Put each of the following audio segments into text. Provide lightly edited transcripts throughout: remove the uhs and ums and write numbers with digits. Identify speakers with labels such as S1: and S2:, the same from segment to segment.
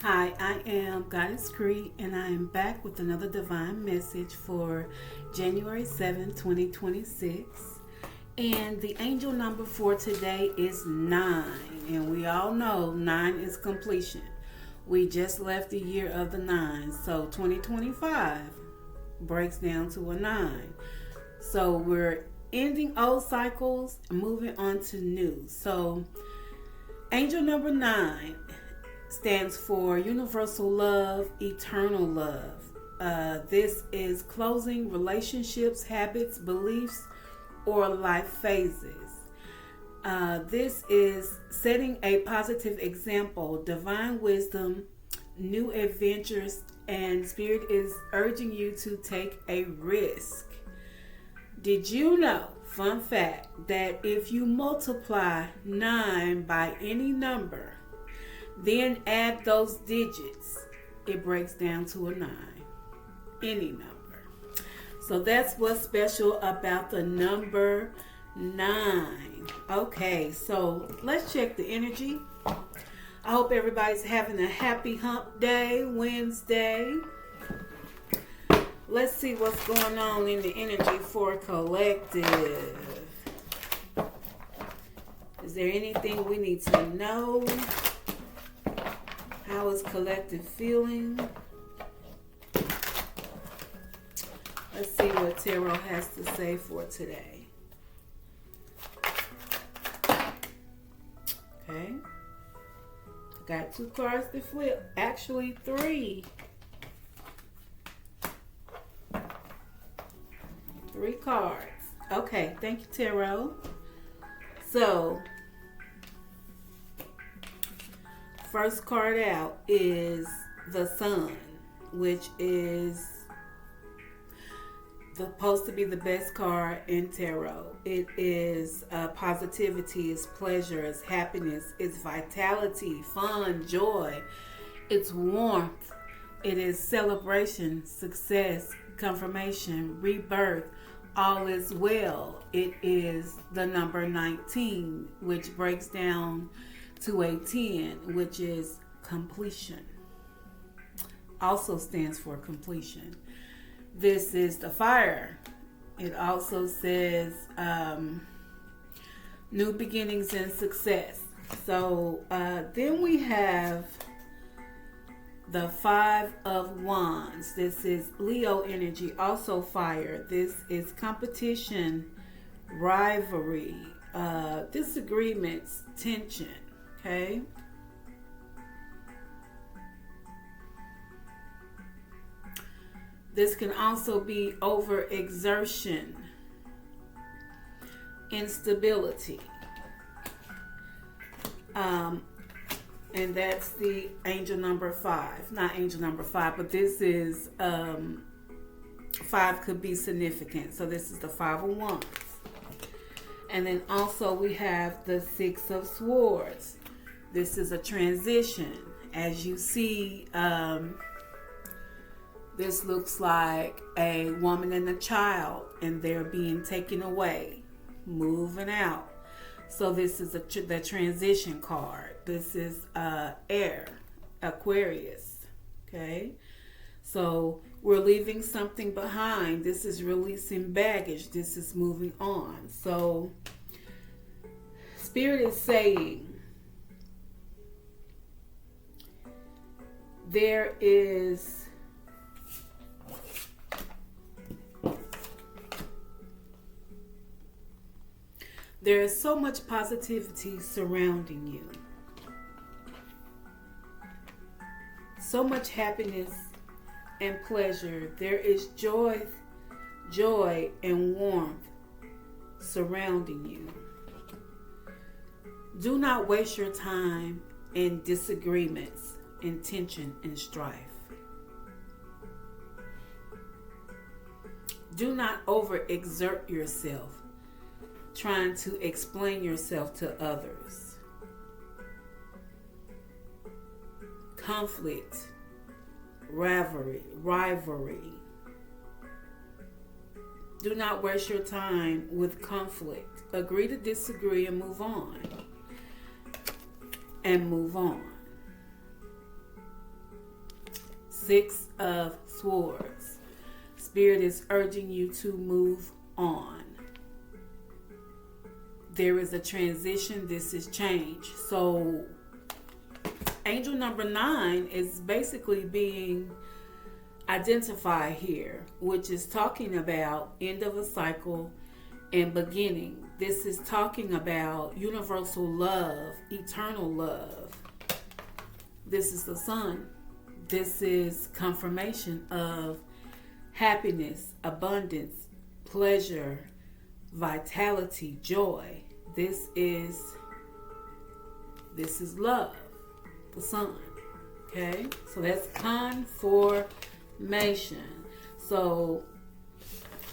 S1: Hi, I am Goddess Cree, and I am back with another divine message for January 7, 2026. And the angel number for today is 9. And we all know 9 is completion. We just left the year of the 9. So 2025 breaks down to a 9. So we're ending old cycles and moving on to new. So angel number 9 stands for universal love, eternal love. This is closing relationships, habits, beliefs, or life phases. This is setting a positive example, divine wisdom, new adventures, and Spirit is urging you to take a risk. Did you know, fun fact, that if you multiply 9 by any number, then add those digits, it breaks down to a 9. Any number. So that's what's special about the number 9. Okay, so let's check the energy. I hope everybody's having a happy hump day, Wednesday. Let's see what's going on in the energy for collective. Is there anything we need to know? How is collective feeling? Let's see what Tarot has to say for today. Okay. Got 2 cards to flip. Actually, 3. 3 cards. Okay, thank you, Tarot. So, first card out is the Sun, which is supposed to be the best card in tarot. It is positivity, it's pleasure, it's happiness, it's vitality, fun, joy, it's warmth, it is celebration, success, confirmation, rebirth, all is well. It is the number 19, which breaks down to a 10, which is completion. Also stands for completion. This is the fire. It also says new beginnings and success. So then we have the 5 of Wands. This is Leo energy, also fire. This is competition, rivalry, disagreements, tension. Okay. This can also be overexertion, instability. And that's the angel number 5. Not angel number 5, but this is 5 could be significant. So this is the 5 of Wands. And then also we have the 6 of Swords. This is a transition. As you see, this looks like a woman and a child, and they're being taken away, moving out. So this is the transition card. This is air, Aquarius. Okay, so we're leaving something behind. This is releasing baggage. This is moving on. So Spirit is saying there is so much positivity surrounding you. So much happiness and pleasure. There is joy and warmth surrounding you. Do not waste your time in disagreements, in tension and strife. Do not overexert yourself trying to explain yourself to others. Conflict, rivalry. Do not waste your time with conflict. Agree to disagree and move on. Six of Swords. Spirit is urging you to move on. There is a transition. This is change. So angel number 9 is basically being identified here, which is talking about end of a cycle and beginning. This is talking about universal love, eternal love. This is the sun. This is confirmation of happiness, abundance, pleasure, vitality, joy. This is love, the sun. Okay, so that's confirmation. So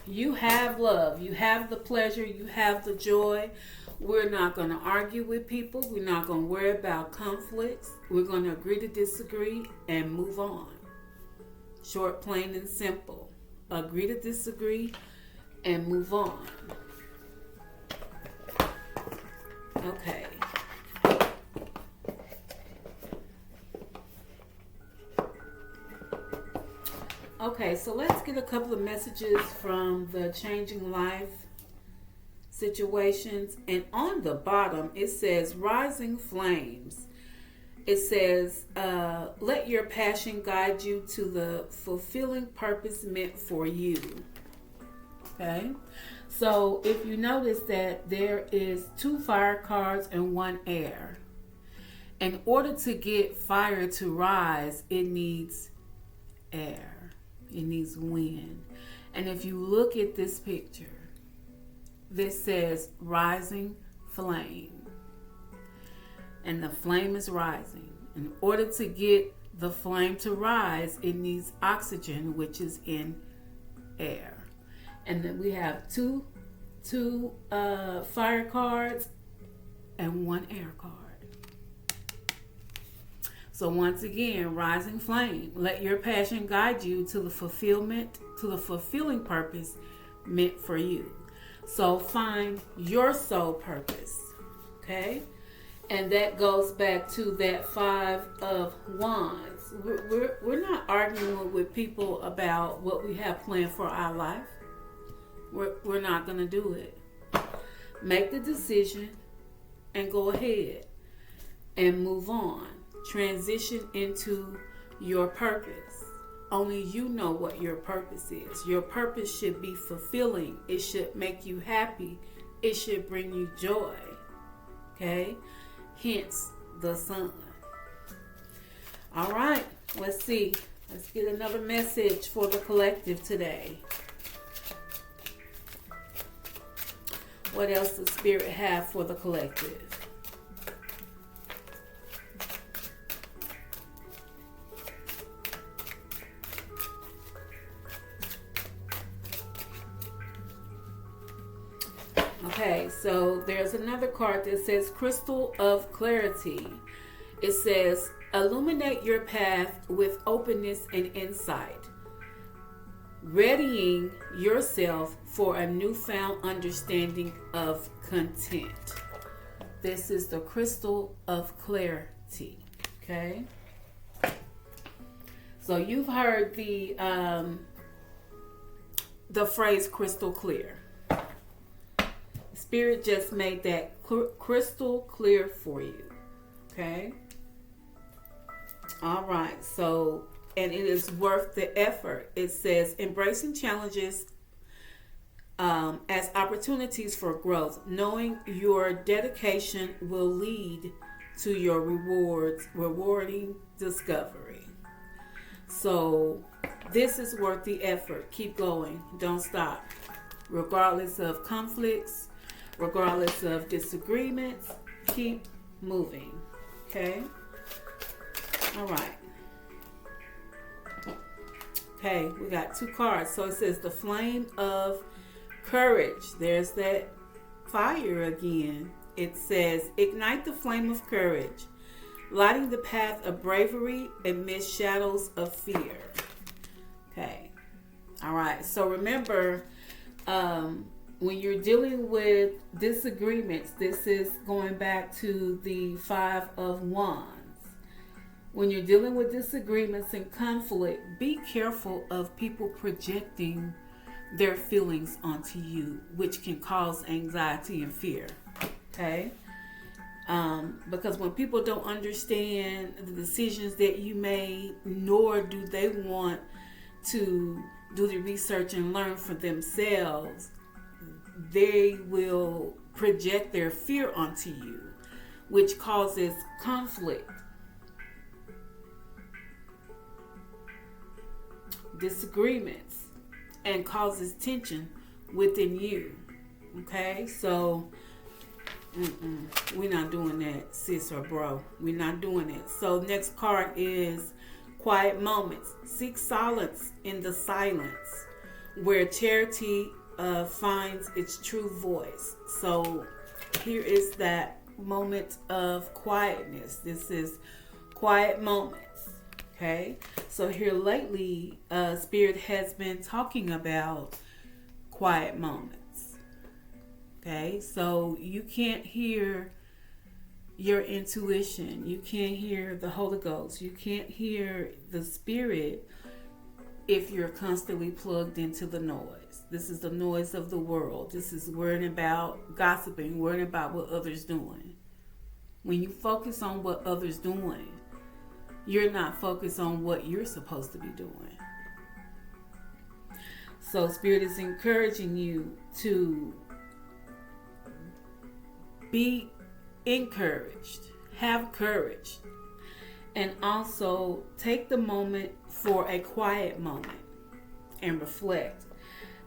S1: you have love, you have the pleasure, you have the joy. We're not going to argue with people. We're not going to worry about conflicts. We're going to agree to disagree and move on. Short, plain, and simple. Agree to disagree and move on. Okay. Okay, so let's get a couple of messages from the Changing Life situations. And on the bottom, it says rising flames. It says, let your passion guide you to the fulfilling purpose meant for you. Okay. So if you notice that there is 2 fire cards and 1 air. In order to get fire to rise, it needs air. It needs wind. And if you look at this picture, this says rising flame. And the flame is rising. In order to get the flame to rise, it needs oxygen, which is in air. And then we have two fire cards and 1 air card. So once again, rising flame. Let your passion guide you to the fulfilling purpose meant for you. So find your soul purpose. Okay? And that goes back to that 5 of Wands. We're not arguing with people about what we have planned for our life. We're not going to do it. Make the decision and go ahead and move on. Transition into your purpose. Only you know what your purpose is. Your purpose should be fulfilling. It should make you happy. It should bring you joy. Okay? Hence the sun. All right. Let's see. Let's get another message for the collective today. What else does Spirit have for the collective? Okay, so there's another card that says Crystal of Clarity. It says, illuminate your path with openness and insight, readying yourself for a newfound understanding of content. This is the Crystal of Clarity. Okay. So you've heard the phrase crystal clear. Spirit just made that crystal clear for you. Okay. All right. So, and it is worth the effort. It says embracing challenges as opportunities for growth, knowing your dedication will lead to your rewarding discovery. So this is worth the effort. Keep going. Don't stop. Regardless of conflicts, regardless of disagreements, keep moving. Okay? All right. Okay, we got 2 cards. So it says the flame of courage. There's that fire again. It says ignite the flame of courage, lighting the path of bravery amidst shadows of fear. Okay. All right. So remember, when you're dealing with disagreements, this is going back to the 5 of Wands. When you're dealing with disagreements and conflict, be careful of people projecting their feelings onto you, which can cause anxiety and fear. Okay? Because when people don't understand the decisions that you made, nor do they want to do the research and learn for themselves, they will project their fear onto you, which causes conflict, disagreements, and causes tension within you. Okay, so we're not doing that, sis or bro. We're not doing it. So next card is quiet moments. Seek silence in the silence, where charity finds its true voice. So here is that moment of quietness. This is quiet moments. Okay, so here lately, Spirit has been talking about quiet moments. Okay, so you can't hear your intuition. You can't hear the Holy Ghost. You can't hear the Spirit if you're constantly plugged into the noise. This is the noise of the world. This is worrying about gossiping, worrying about what others doing. When you focus on what others doing, you're not focused on what you're supposed to be doing. So Spirit is encouraging you to be encouraged, have courage, and also take the moment for a quiet moment and reflect.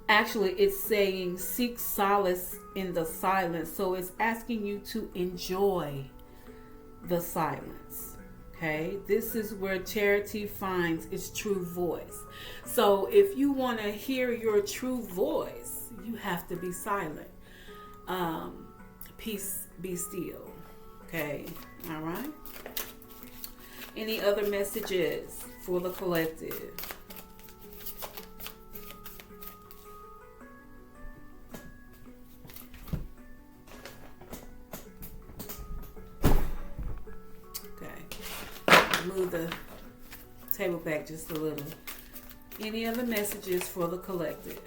S1: Actually, it's saying seek solace in the silence. So it's asking you to enjoy the silence. Okay, this is where charity finds its true voice. So if you want to hear your true voice, you have to be silent. Peace, be still. Okay, all right. Any other messages for the collective? Move the table back just a little. Any other messages for the collective?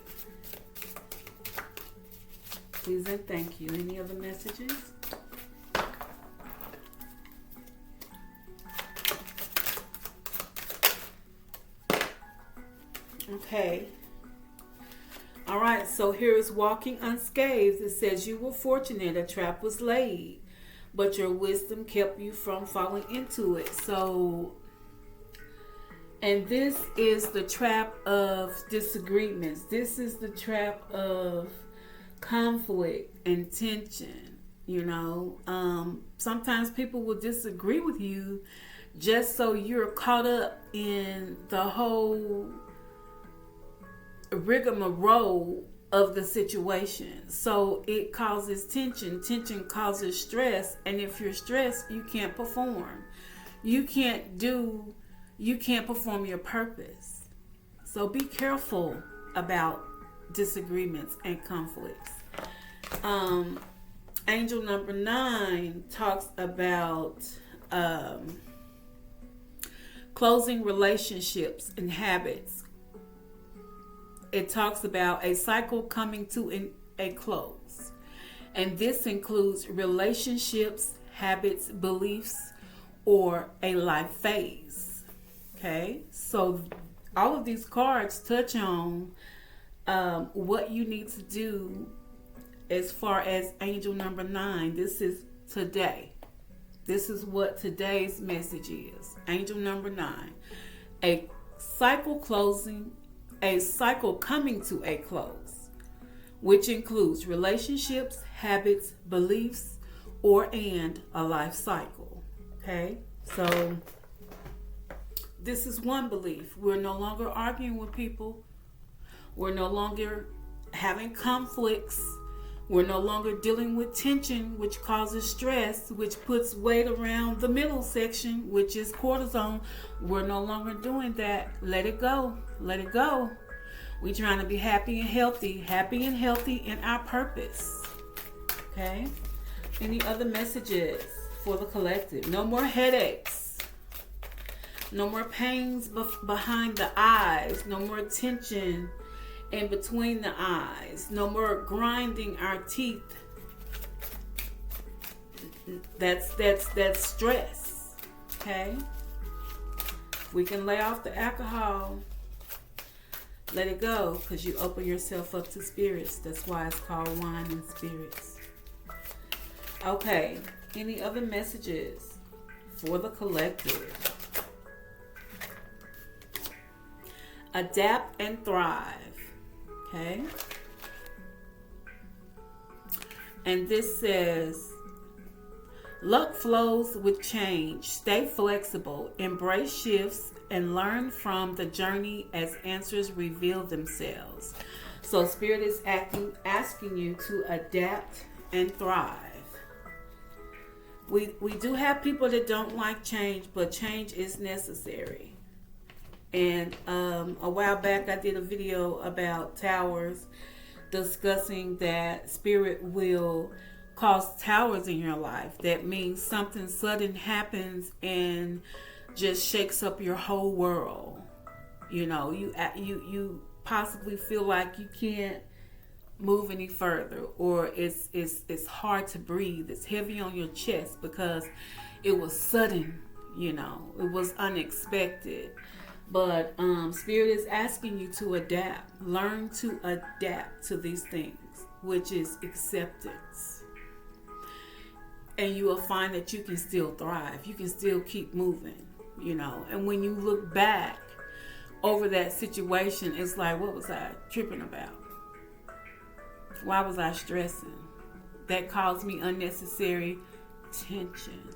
S1: Please and thank you. Any other messages? Okay. All right. So here is walking unscathed. It says you were fortunate. A trap was laid, but your wisdom kept you from falling into it. So, and this is the trap of disagreements. This is the trap of conflict and tension. You know, sometimes people will disagree with you just so you're caught up in the whole rigmarole of the situation. So it causes tension. Tension causes stress. And if you're stressed, you can't perform. You can't perform your purpose. So be careful about disagreements and conflicts. Angel number 9 talks about closing relationships and habits. It talks about a cycle coming to a close. And this includes relationships, habits, beliefs, or a life phase. Okay? So all of these cards touch on what you need to do as far as angel number 9. This is today. This is what today's message is. Angel number 9. A cycle coming to a close, which includes relationships, habits, beliefs, and a life cycle. Okay, so this is one belief. We're no longer arguing with people. We're no longer having conflicts. We're no longer dealing with tension, which causes stress, which puts weight around the middle section, which is cortisol. We're no longer doing that. Let it go. Let it go. We're trying to be happy and healthy in our purpose. Okay? Any other messages for the collective? No more headaches. No more pains behind the eyes. No more tension in between the eyes. No more grinding our teeth. That's stress. Okay? We can lay off the alcohol. Let it go, because you open yourself up to spirits. That's why it's called wine and spirits. Okay. Any other messages for the collective? Adapt and thrive. Okay. And this says, luck flows with change. Stay flexible. Embrace shifts and learn from the journey as answers reveal themselves. So Spirit is asking you to adapt and thrive. We do have people that don't like change, but change is necessary. And a while back I did a video about towers, discussing that Spirit will cause towers in your life. That means something sudden happens and just shakes up your whole world. You know, you possibly feel like you can't move any further, or it's hard to breathe. It's heavy on your chest because it was sudden. You know, it was unexpected. But Spirit is asking you to adapt. Learn to adapt to these things, which is acceptance. And you will find that you can still thrive. You can still keep moving, you know. And when you look back over that situation, it's like, what was I tripping about? Why was I stressing? That caused me unnecessary tension.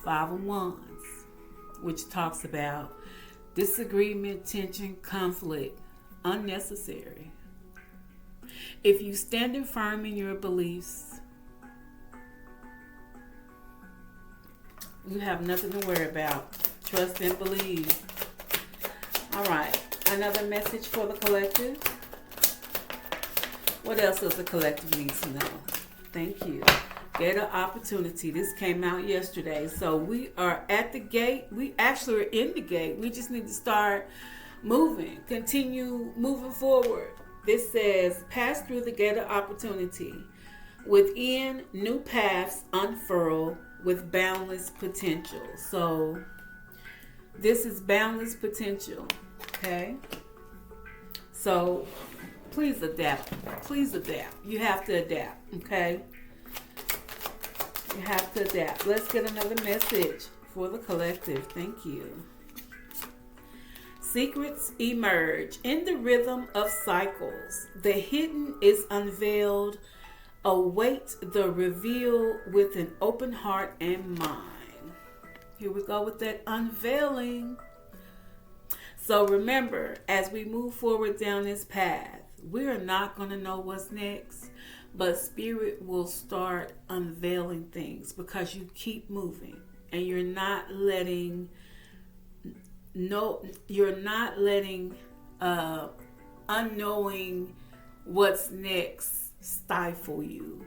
S1: 5 of Wands, which talks about disagreement, tension, conflict, unnecessary. If you stand firm in your beliefs, you have nothing to worry about. Trust and believe. All right, another message for the collective. What else does the collective need to know? Thank you. Gate of opportunity. This came out yesterday. So we are at the gate. We actually are in the gate. We just need to start moving. Continue moving forward. This says, pass through the gate of opportunity. Within, new paths unfurl with boundless potential. So this is boundless potential. Okay? So please adapt. Please adapt. You have to adapt. Okay? You have to adapt. Let's get another message for the collective. Thank you. Secrets emerge in the rhythm of cycles. The hidden is unveiled. Await the reveal with an open heart and mind. Here we go with that unveiling. So remember, as we move forward down this path, we are not going to know what's next. But Spirit will start unveiling things because you keep moving and you're not letting unknowing what's next stifle you.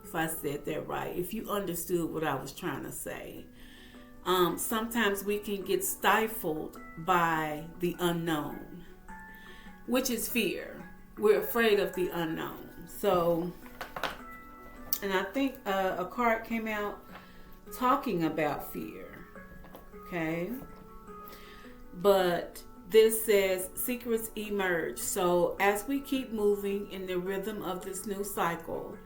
S1: If I said that right, if you understood what I was trying to say. Sometimes we can get stifled by the unknown, which is fear. We're afraid of the unknown. So, and I think a card came out talking about fear. Okay. But this says secrets emerge. So as we keep moving in the rhythm of this new cycle,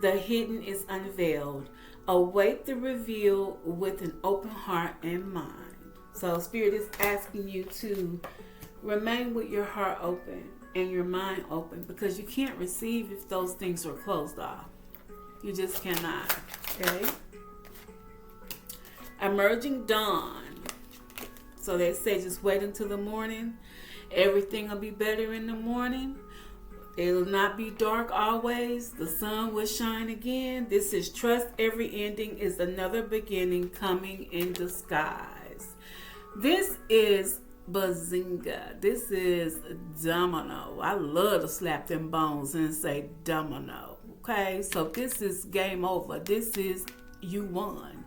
S1: the hidden is unveiled. Await the reveal with an open heart and mind. So Spirit is asking you to remain with your heart open and your mind open, because you can't receive if those things are closed off. You just cannot. Okay? Emerging dawn. So they say just wait until the morning. Everything will be better in the morning. It'll not be dark always. The sun will shine again. This is trust. Every ending is another beginning coming in disguise. This is Bazinga. This is domino. I love to slap them bones and say domino. Okay, so this is game over. This is you won.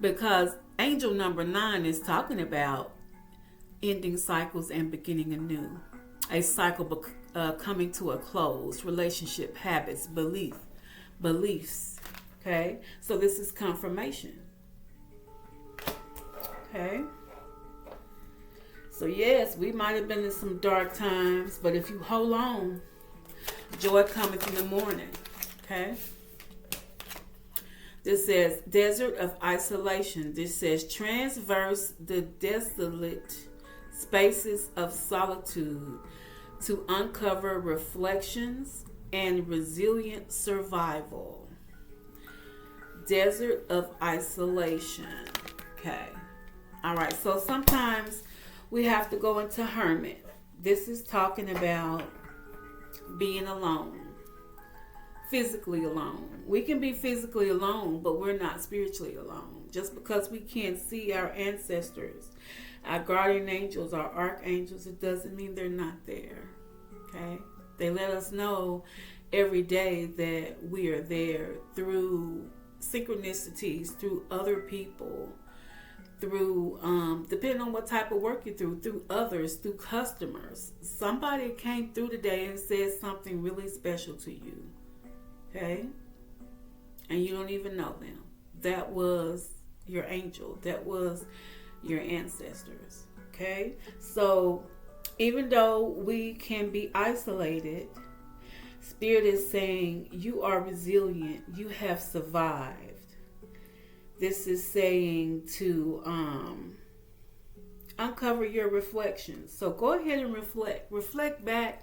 S1: Because Angel number 9 is talking about ending cycles and beginning anew. A cycle coming to a close, relationship, habits, beliefs. Okay, so this is confirmation. Okay, so yes, we might have been in some dark times, but if you hold on, joy cometh in the morning. Okay, this says desert of isolation. This says transverse the desolate spaces of solitude to uncover reflections and resilient survival. Desert of isolation. Okay. All right. So sometimes we have to go into hermit. This is talking about being alone, physically alone. We can be physically alone, but we're not spiritually alone. Just because we can't see our ancestors, our guardian angels, our archangels, it doesn't mean they're not there. Okay? They let us know every day that we are there through synchronicities, through other people, through, depending on what type of work you're through others, through customers. Somebody came through today and said something really special to you. Okay? And you don't even know them. That was your angel. That was your ancestors. Okay? So even though we can be isolated, Spirit is saying you are resilient. You have survived. This is saying to uncover your reflections. So go ahead and reflect. Reflect back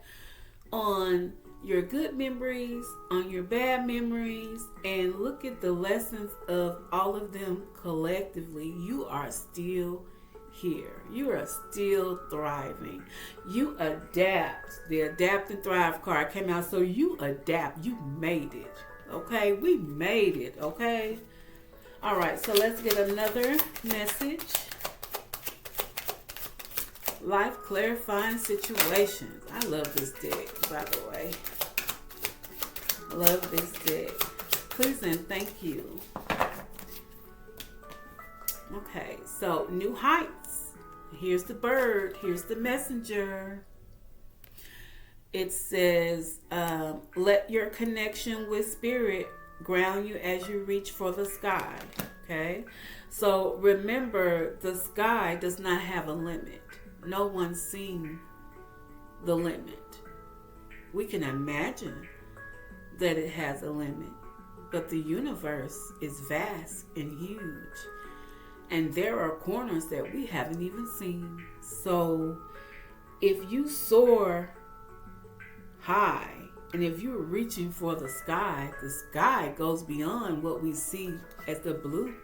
S1: on your good memories, on your bad memories, and look at the lessons of all of them collectively. You are still here. You are still thriving. You adapt. The Adapt and Thrive card came out, so you adapt. You made it. Okay? We made it. Okay? All right, so let's get another message. Life clarifying situations. I love this deck, by the way. Love this deck. Please and thank you. Okay, so new heights. Here's the bird. Here's the messenger. It says, let your connection with spirit ground you as you reach for the sky. Okay, so remember, the sky does not have a limit. No one's seen the limit. We can imagine that it has a limit, but the universe is vast and huge, and there are corners that we haven't even seen. So if you soar high, and if you're reaching for the sky goes beyond what we see as the blue.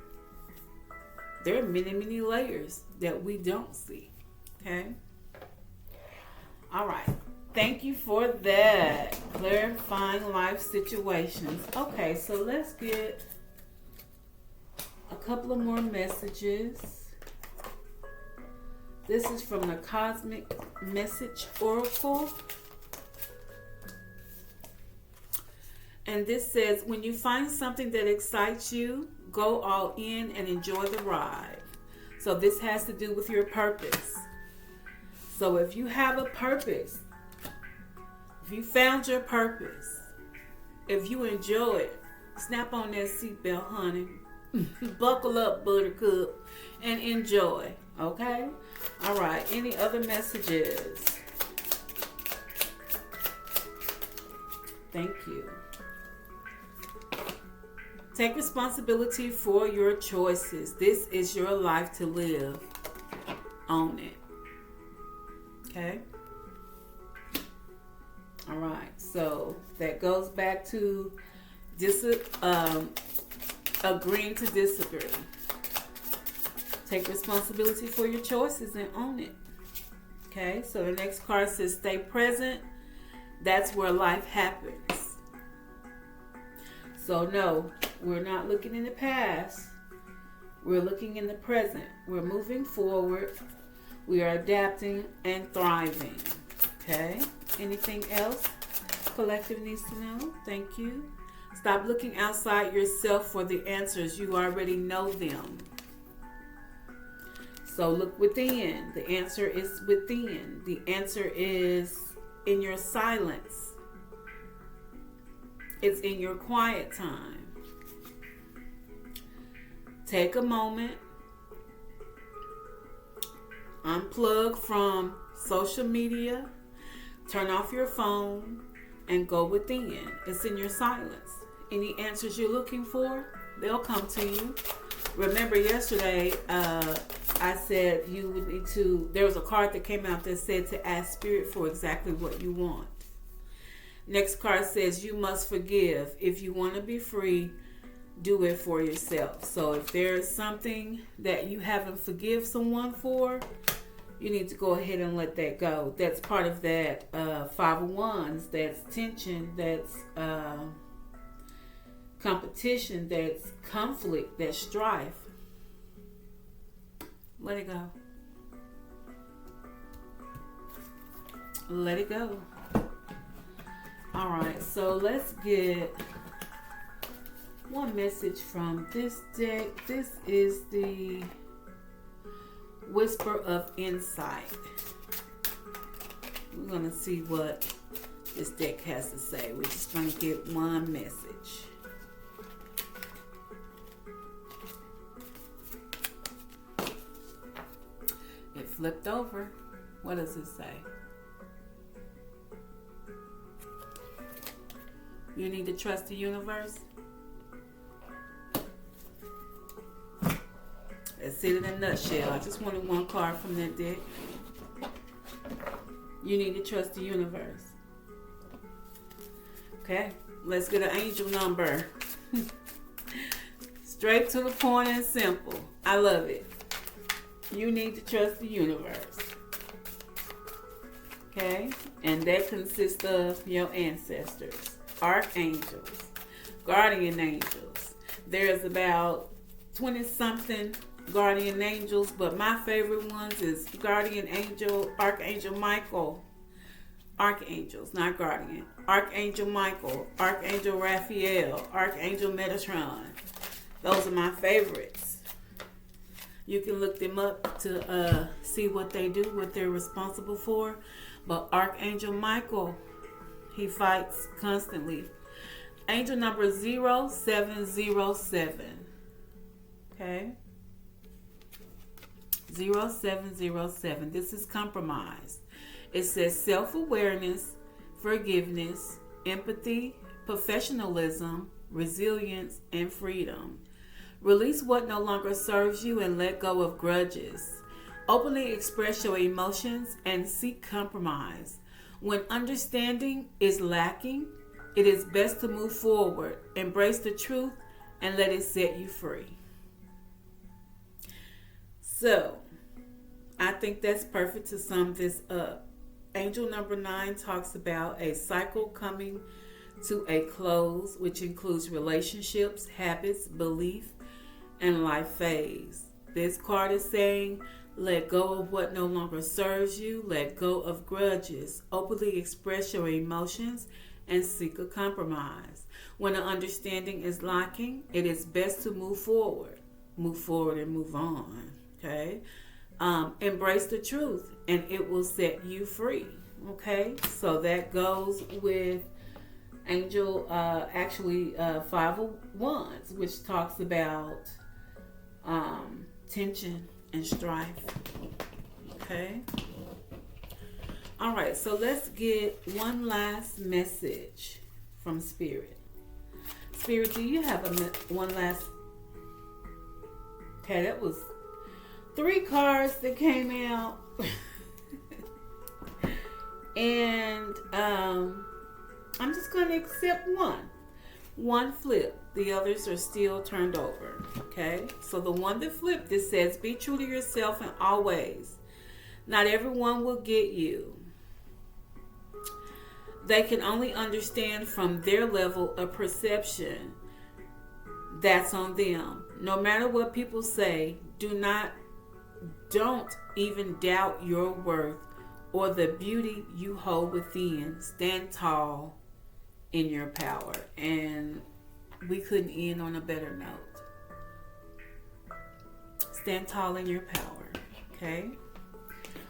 S1: There are many, many layers that we don't see. Okay? All right. Thank you for that. Clarifying life situations. Okay, so let's get a couple of more messages. This is from the Cosmic Message Oracle. And this says, when you find something that excites you, go all in and enjoy the ride. So this has to do with your purpose. So if you have a purpose, if you found your purpose, if you enjoy it, snap on that seatbelt, honey. Buckle up, buttercup, and enjoy. Okay? All right. Any other messages? Thank you. Take responsibility for your choices. This is your life to live. Own it. Okay? All right. So that goes back to agreeing to disagree. Take responsibility for your choices and own it. Okay? So the next card says stay present. That's where life happens. So no, we're not looking in the past. We're looking in the present. We're moving forward. We are adapting and thriving. Okay? Anything else collective needs to know? Thank you. Stop looking outside yourself for the answers. You already know them. So look within. The answer is within. The answer is in your silence. It's in your quiet time. Take a moment. Unplug from social media. Turn off your phone and go within. It's in your silence. Any answers you're looking for, they'll come to you. Remember yesterday, I said you would need to, there was a card that came out that said to ask Spirit for exactly what you want. Next card says you must forgive. If you want to be free, do it for yourself. So if there's something that you haven't forgive someone for, you need to go ahead and let that go. That's part of that Five of Wands. That's tension. That's competition. That's conflict. That's strife. Let it go. Let it go. All right. So let's get one message from this deck. This is the Whisper of Insight. We're going to see what this deck has to say. We're just going to get one message. It flipped over. What does it say? You need to trust the universe. That's it in a nutshell. I just wanted one card from that deck. You need to trust the universe. Okay, let's get an angel number. Straight to the point and simple. I love it. You need to trust the universe. Okay, and that consists of your ancestors, archangels, guardian angels. There's about 20-something guardian angels, but my favorite ones is guardian angel, Archangel Michael. Archangels, not guardian. Archangel Michael, Archangel Raphael, Archangel Metatron. Those are my favorites. You can look them up to see what they do, what they're responsible for. But Archangel Michael, he fights constantly. Angel number 0707. Okay? 0707. This is compromise. It says self-awareness, forgiveness, empathy, professionalism, resilience, and freedom. Release what no longer serves you and let go of grudges. Openly express your emotions and seek compromise. When understanding is lacking, it is best to move forward. Embrace the truth and let it set you free. So, I think that's perfect to sum this up. Angel number 9 talks about a cycle coming to a close, which includes relationships, habits, belief, and life phase. This card is saying, let go of what no longer serves you, let go of grudges, openly express your emotions, and seek a compromise. When an understanding is lacking, it is best to move forward. Move forward and move on. Okay? Embrace the truth and it will set you free. Okay? So that goes with Angel, Five of Wands, which talks about tension and strife. Okay? All right, so let's get one last message from Spirit. Spirit, do you have one last? Okay, that was 3 cards that came out. And I'm just going to accept one. One flip. The others are still turned over. Okay? So the one that flipped, it says, be true to yourself in all ways. Not everyone will get you. They can only understand from their level of perception. That's on them. No matter what people say, don't even doubt your worth or the beauty you hold within. Stand tall in your power. And we couldn't end on a better note. Stand tall in your power. Okay.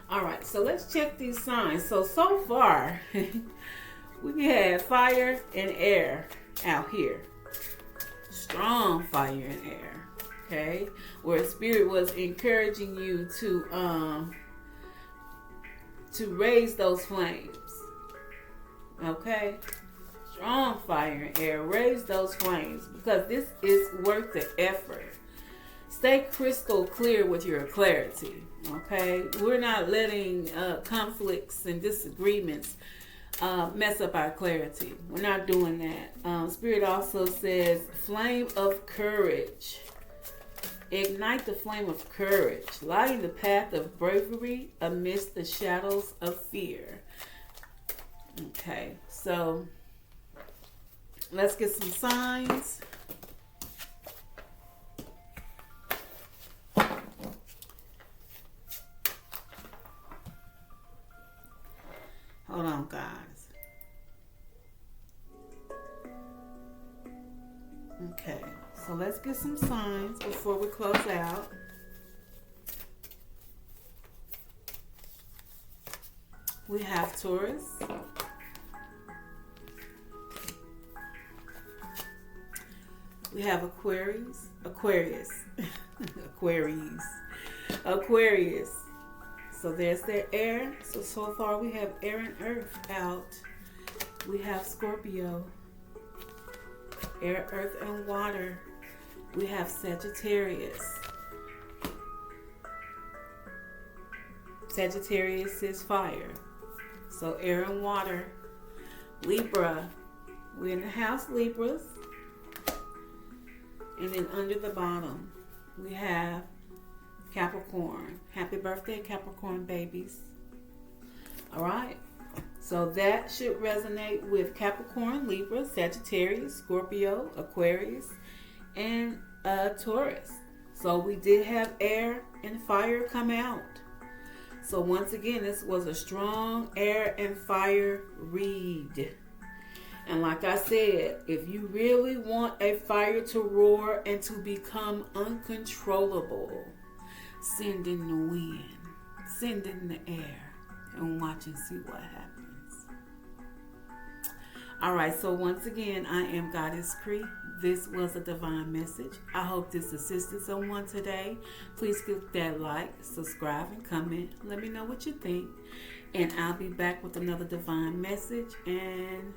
S1: All right, so let's check these signs. So far, we had fire and air out here. Strong fire and air. Okay. Where Spirit was encouraging you to raise those flames. Okay. Strong fire and air. Raise those flames because this is worth the effort. Stay crystal clear with your clarity. Okay. We're not letting conflicts and disagreements mess up our clarity. We're not doing that. Spirit also says flame of courage. Ignite the flame of courage, lighting the path of bravery amidst the shadows of fear. Okay, so let's get some signs. Hold on, guys. Okay. So let's get some signs before we close out. We have Taurus. We have Aquarius. Aquarius. So there's their air. So far we have air and earth out. We have Scorpio. Air, earth, and water. We have Sagittarius. Sagittarius is fire. So air and water. Libra. We're in the house Libras. And then under the bottom, we have Capricorn. Happy birthday, Capricorn babies. All right. So that should resonate with Capricorn, Libra, Sagittarius, Scorpio, Aquarius, and Taurus. So we did have air and fire come out. So once again, this was a strong air and fire read. And like I said, if you really want a fire to roar and to become uncontrollable, send in the wind, send in the air, and watch and see what happens. All right, so once again, I am Goddess Cree. This was a divine message. I hope this assisted someone today. Please click that like, subscribe, and comment. Let me know what you think. And I'll be back with another divine message. And